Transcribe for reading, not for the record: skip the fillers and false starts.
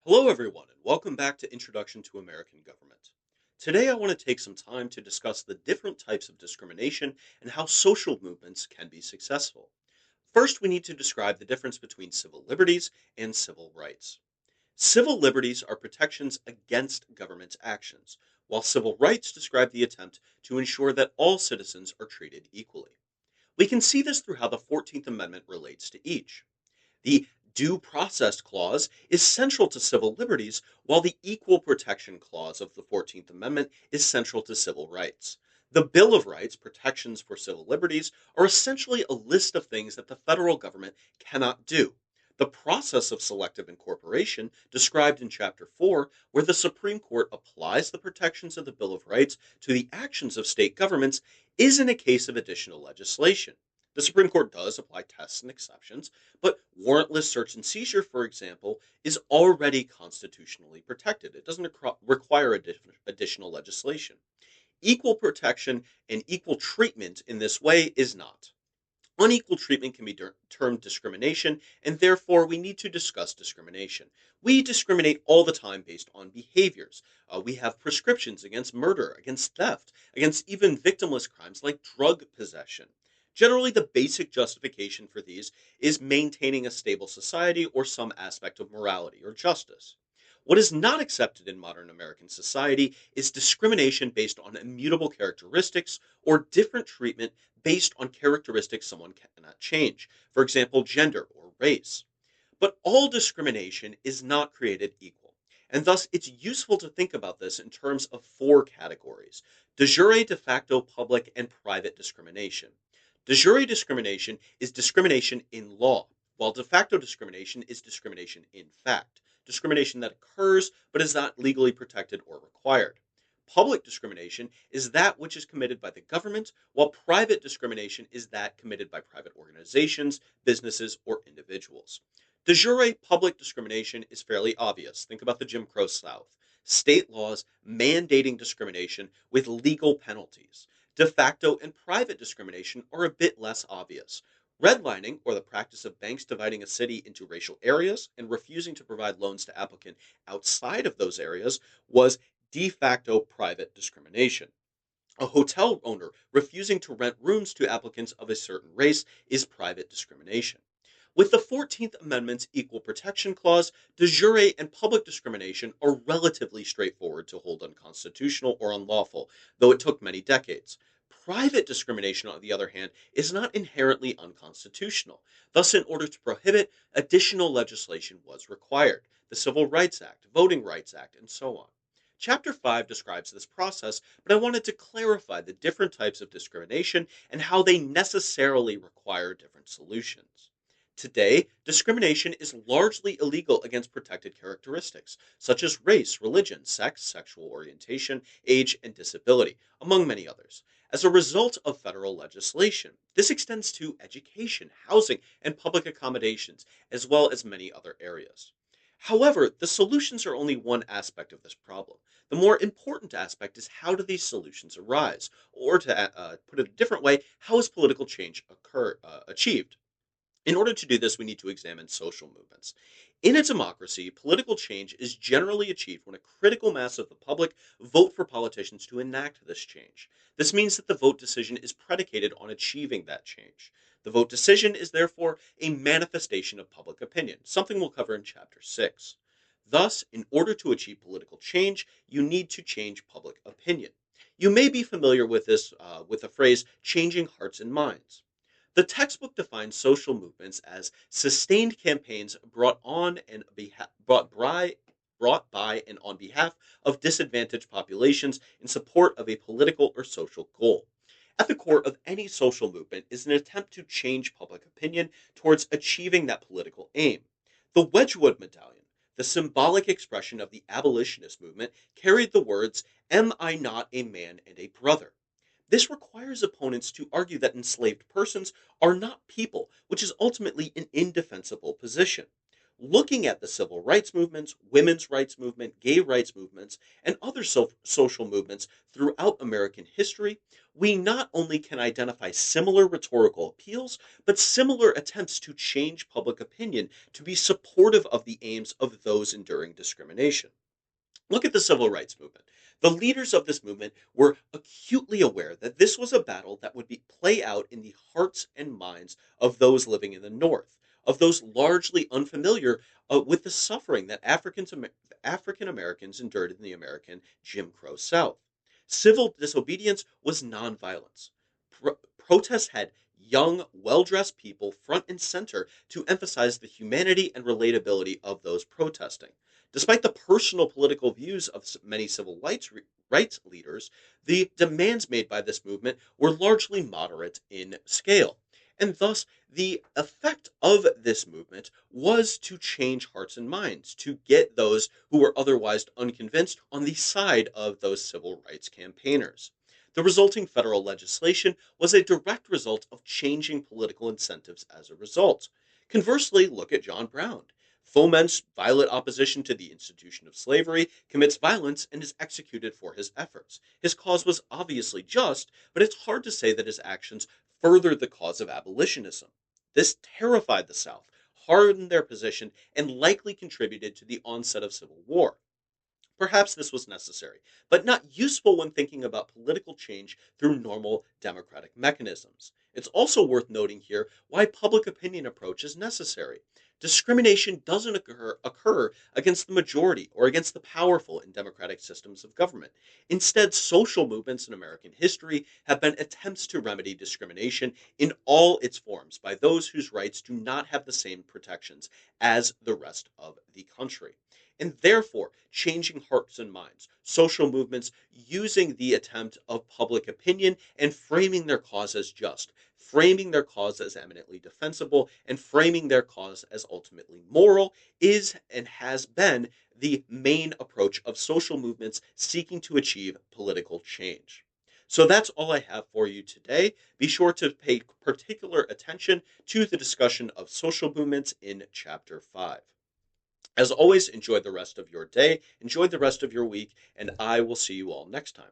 Hello, everyone, and welcome back to Introduction to American Government. Today, I want to take some time to discuss the different types of discrimination and how social movements can be successful. First, we need to describe the difference between civil liberties and civil rights. Civil liberties are protections against government's actions, while civil rights describe the attempt to ensure that all citizens are treated equally. We can see this through how the 14th Amendment relates to each. The Due Process Clause is central to civil liberties, while the Equal Protection Clause of the 14th Amendment is central to civil rights. The Bill of Rights, protections for civil liberties, are essentially a list of things that the federal government cannot do. The process of selective incorporation, described in Chapter 4, where the Supreme Court applies the protections of the Bill of Rights to the actions of state governments, is in a case of additional legislation. The Supreme Court does apply tests and exceptions, but warrantless search and seizure, for example, is already constitutionally protected. It doesn't require additional legislation. Equal protection and equal treatment in this way is not. Unequal treatment can be termed discrimination, and therefore we need to discuss discrimination. We discriminate all the time based on behaviors. We have prescriptions against murder, against theft, against even victimless crimes like drug possession. Generally, the basic justification for these is maintaining a stable society or some aspect of morality or justice. What is not accepted in modern American society is discrimination based on immutable characteristics or different treatment based on characteristics someone cannot change, for example, gender or race. But all discrimination is not created equal, and thus it's useful to think about this in terms of four categories: de jure, de facto, public, and private discrimination. De jure discrimination is discrimination in law, while de facto discrimination is discrimination in fact, discrimination that occurs but is not legally protected or required. Public discrimination is that which is committed by the government, while private discrimination is that committed by private organizations, businesses, or individuals. De jure public discrimination is fairly obvious. Think about the Jim Crow South. State laws mandating discrimination with legal penalties. De facto and private discrimination are a bit less obvious. Redlining, or the practice of banks dividing a city into racial areas and refusing to provide loans to applicants outside of those areas, was de facto private discrimination. A hotel owner refusing to rent rooms to applicants of a certain race is private discrimination. With the 14th Amendment's Equal Protection Clause, de jure and public discrimination are relatively straightforward to hold unconstitutional or unlawful, though it took many decades. Private discrimination, on the other hand, is not inherently unconstitutional. Thus, in order to prohibit, additional legislation was required: the Civil Rights Act, Voting Rights Act, and so on. Chapter 5 describes this process, but I wanted to clarify the different types of discrimination and how they necessarily require different solutions. Today, discrimination is largely illegal against protected characteristics, such as race, religion, sex, sexual orientation, age, and disability, among many others, as a result of federal legislation. This extends to education, housing, and public accommodations, as well as many other areas. However, the solutions are only one aspect of this problem. The more important aspect is, how do these solutions arise? Or to put it a different way, how is political change achieved? In order to do this, we need to examine social movements. In a democracy, political change is generally achieved when a critical mass of the public vote for politicians to enact this change. This means that the vote decision is predicated on achieving that change. The vote decision is therefore a manifestation of public opinion, something we'll cover in Chapter 6. Thus, in order to achieve political change, you need to change public opinion. You may be familiar with this with the phrase changing hearts and minds. The textbook defines social movements as sustained campaigns brought by and on behalf of disadvantaged populations in support of a political or social goal. At the core of any social movement is an attempt to change public opinion towards achieving that political aim. The Wedgwood Medallion, the symbolic expression of the abolitionist movement, carried the words, "Am I not a man and a brother?" This requires opponents to argue that enslaved persons are not people, which is ultimately an indefensible position. Looking at the civil rights movements, women's rights movement, gay rights movements, and other social movements throughout American history, we not only can identify similar rhetorical appeals, but similar attempts to change public opinion to be supportive of the aims of those enduring discrimination. Look at the civil rights movement. The leaders of this movement were acutely aware that this was a battle that would play out in the hearts and minds of those living in the North, of those largely unfamiliar with the suffering that African Americans endured in the American Jim Crow South. Civil disobedience was nonviolence. Protests had young, well dressed people front and center to emphasize the humanity and relatability of those protesting. Despite the personal political views of many rights leaders, the demands made by this movement were largely moderate in scale. And thus, the effect of this movement was to change hearts and minds, to get those who were otherwise unconvinced on the side of those civil rights campaigners. The resulting federal legislation was a direct result of changing political incentives as a result. Conversely, look at John Brown foments violent opposition to the institution of slavery, commits violence, and is executed for his efforts. His cause was obviously just, but it's hard to say that his actions furthered the cause of abolitionism. This terrified the South, hardened their position, and likely contributed to the onset of civil war. Perhaps this was necessary, but not useful when thinking about political change through normal democratic mechanisms. It's also worth noting here why public opinion approach is necessary. Discrimination doesn't occur against the majority or against the powerful in democratic systems of government. Instead, social movements in American history have been attempts to remedy discrimination in all its forms by those whose rights do not have the same protections as the rest of the country. And therefore, changing hearts and minds, social movements using the attempt of public opinion and framing their cause as just, framing their cause as eminently defensible, and framing their cause as ultimately moral is and has been the main approach of social movements seeking to achieve political change. So that's all I have for you today. Be sure to pay particular attention to the discussion of social movements in Chapter 5. As always, enjoy the rest of your day, enjoy the rest of your week, and I will see you all next time.